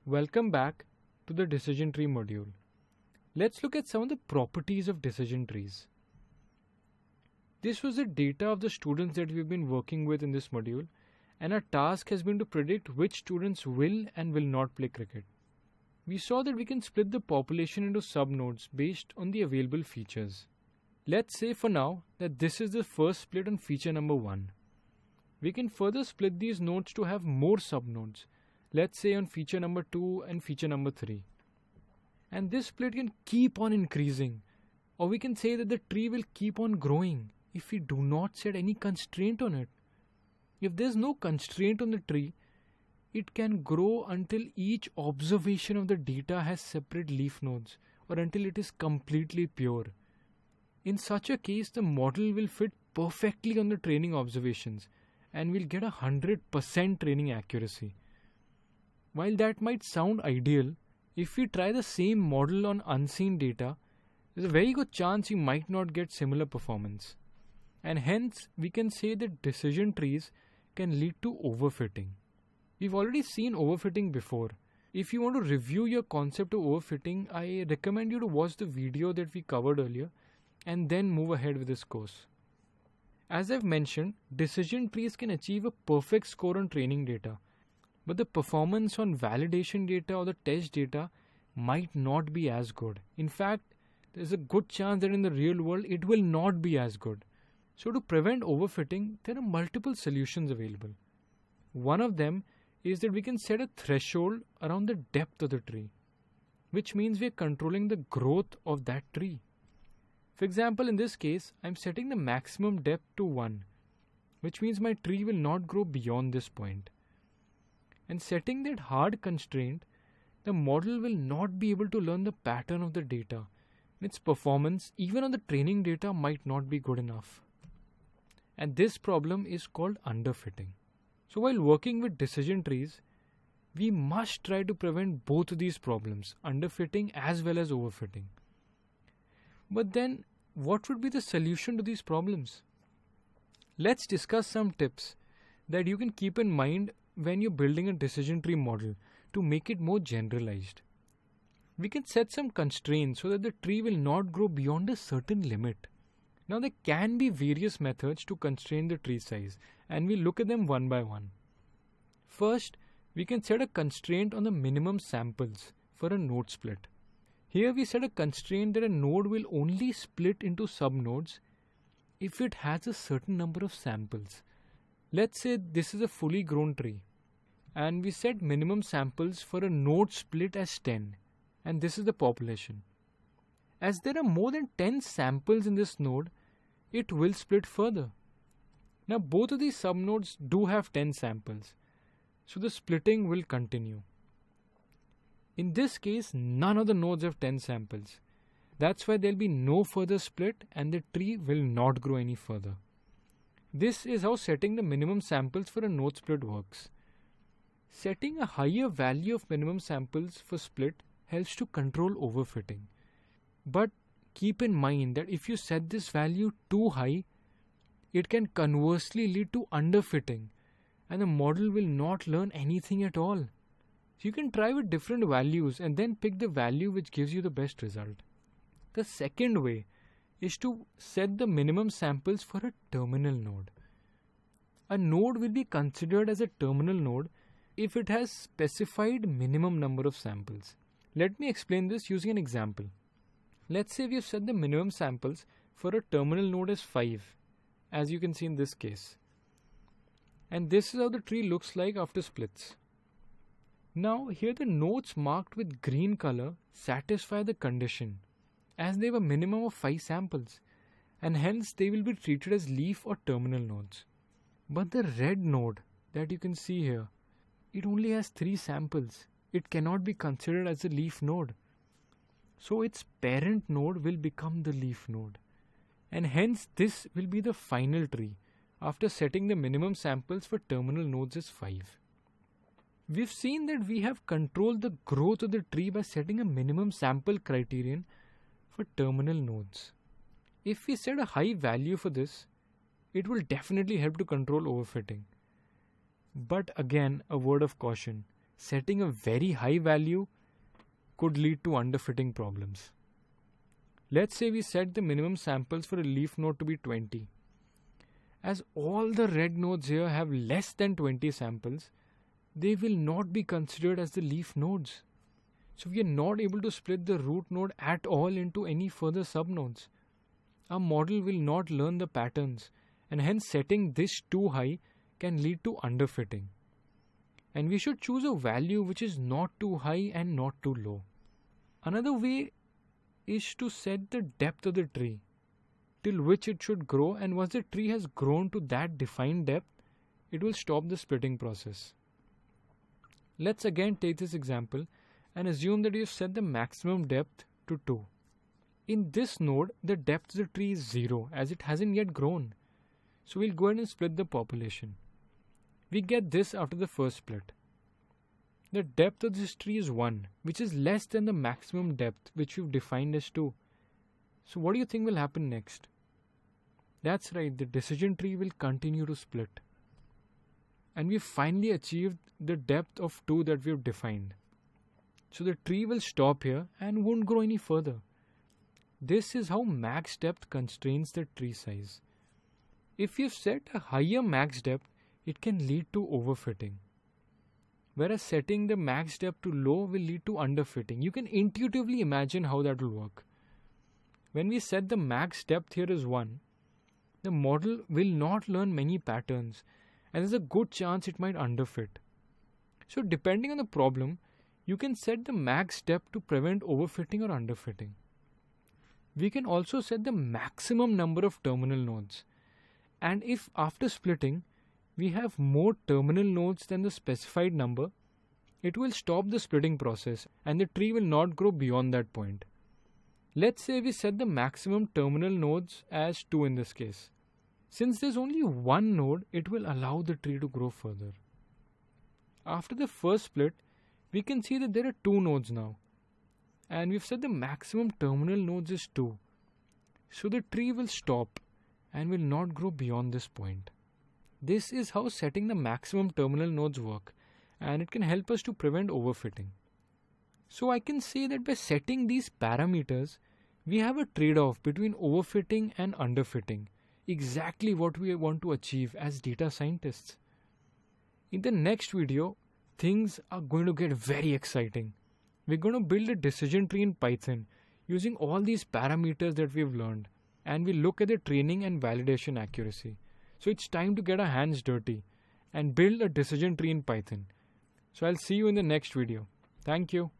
Welcome back to the decision tree module. Let's look at some of the properties of decision trees. This was the data of the students that we've been working with in this module, and our task has been to predict which students will and will not play cricket. We saw that we can split the population into subnodes based on the available features. Let's say for now that this is the first split on feature number 1. We can further split these nodes to have more subnodes, let's say on feature number 2 and feature number 3. And this split can keep on increasing, or we can say that the tree will keep on growing if we do not set any constraint on it. If there's no constraint on the tree, it can grow until each observation of the data has separate leaf nodes, or until it is completely pure. In such a case, the model will fit perfectly on the training observations and we'll get 100% training accuracy. While that might sound ideal, if we try the same model on unseen data, there's a very good chance we might not get similar performance. And hence, we can say that decision trees can lead to overfitting. We've already seen overfitting before. If you want to review your concept of overfitting, I recommend you to watch the video that we covered earlier and then move ahead with this course. As I've mentioned, decision trees can achieve a perfect score on training data, but the performance on validation data or the test data might not be as good. In fact, there's a good chance that in the real world it will not be as good. So to prevent overfitting, there are multiple solutions available. One of them is that we can set a threshold around the depth of the tree, which means we are controlling the growth of that tree. For example, in this case, I'm setting the maximum depth to 1, which means my tree will not grow beyond this point. And setting that hard constraint, the model will not be able to learn the pattern of the data. Its performance, even on the training data, might not be good enough. And this problem is called underfitting. So while working with decision trees, we must try to prevent both of these problems, underfitting as well as overfitting. But then, what would be the solution to these problems? Let's discuss some tips that you can keep in mind when you're building a decision tree model to make it more generalized. We can set some constraints so that the tree will not grow beyond a certain limit. Now there can be various methods to constrain the tree size, and we'll look at them one by one. First, we can set a constraint on the minimum samples for a node split. Here we set a constraint that a node will only split into subnodes if it has a certain number of samples. Let's say this is a fully grown tree, and we set minimum samples for a node split as 10, and this is the population. As there are more than 10 samples in this node, it will split further. Now both of these subnodes do have 10 samples, so the splitting will continue. In this case, none of the nodes have 10 samples. That's why there will be no further split and the tree will not grow any further. This is how setting the minimum samples for a node split works. Setting a higher value of minimum samples for split helps to control overfitting. But keep in mind that if you set this value too high, it can conversely lead to underfitting and the model will not learn anything at all. So you can try with different values and then pick the value which gives you the best result. The second way is to set the minimum samples for a terminal node. A node will be considered as a terminal node if it has specified minimum number of samples. Let me explain this using an example. Let's say we have set the minimum samples for a terminal node as 5, as you can see in this case. And this is how the tree looks like after splits. Now here the nodes marked with green color satisfy the condition as they have a minimum of 5 samples, and hence they will be treated as leaf or terminal nodes. But the red node that you can see here, it only has 3 samples. It cannot be considered as a leaf node. So its parent node will become the leaf node. And hence this will be the final tree after setting the minimum samples for terminal nodes as 5. We've seen that we have controlled the growth of the tree by setting a minimum sample criterion for terminal nodes. If we set a high value for this, it will definitely help to control overfitting. But again, a word of caution. setting a very high value could lead to underfitting problems. Let's say we set the minimum samples for a leaf node to be 20. As all the red nodes here have less than 20 samples, they will not be considered as the leaf nodes. So we are not able to split the root node at all into any further subnodes. Our model will not learn the patterns, and hence setting this too high can lead to underfitting. And we should choose a value which is not too high and not too low. Another way is to set the depth of the tree till which it should grow, and once the tree has grown to that defined depth, it will stop the splitting process. Let's again take this example and assume that you have set the maximum depth to 2. In this node, the depth of the tree is 0 as it hasn't yet grown. So we'll go ahead and split the population. We get this after the first split. The depth of this tree is 1, which is less than the maximum depth which we've defined as 2. So what do you think will happen next? That's right, the decision tree will continue to split. And we've finally achieved the depth of 2 that we've defined. So the tree will stop here and won't grow any further. This is how max depth constrains the tree size. If you've set a higher max depth, it can lead to overfitting. Whereas setting the max depth to low will lead to underfitting. You can intuitively imagine how that will work. When we set the max depth here as 1, the model will not learn many patterns, and there's a good chance it might underfit. So depending on the problem, you can set the max depth to prevent overfitting or underfitting. We can also set the maximum number of terminal nodes. And if after splitting, we have more terminal nodes than the specified number, it will stop the splitting process and the tree will not grow beyond that point. Let's say we set the maximum terminal nodes as 2 in this case. Since there's only one node, it will allow the tree to grow further. After the first split, we can see that there are 2 nodes now. And we've set the maximum terminal nodes is 2. So the tree will stop and will not grow beyond this point. This is how setting the maximum terminal nodes work, and it can help us to prevent overfitting. So I can say that by setting these parameters, we have a trade-off between overfitting and underfitting, exactly what we want to achieve as data scientists. In the next video, things are going to get very exciting. We're going to build a decision tree in Python using all these parameters that we've learned, and we'll look at the training and validation accuracy. So it's time to get our hands dirty and build a decision tree in Python. So I'll see you in the next video. Thank you.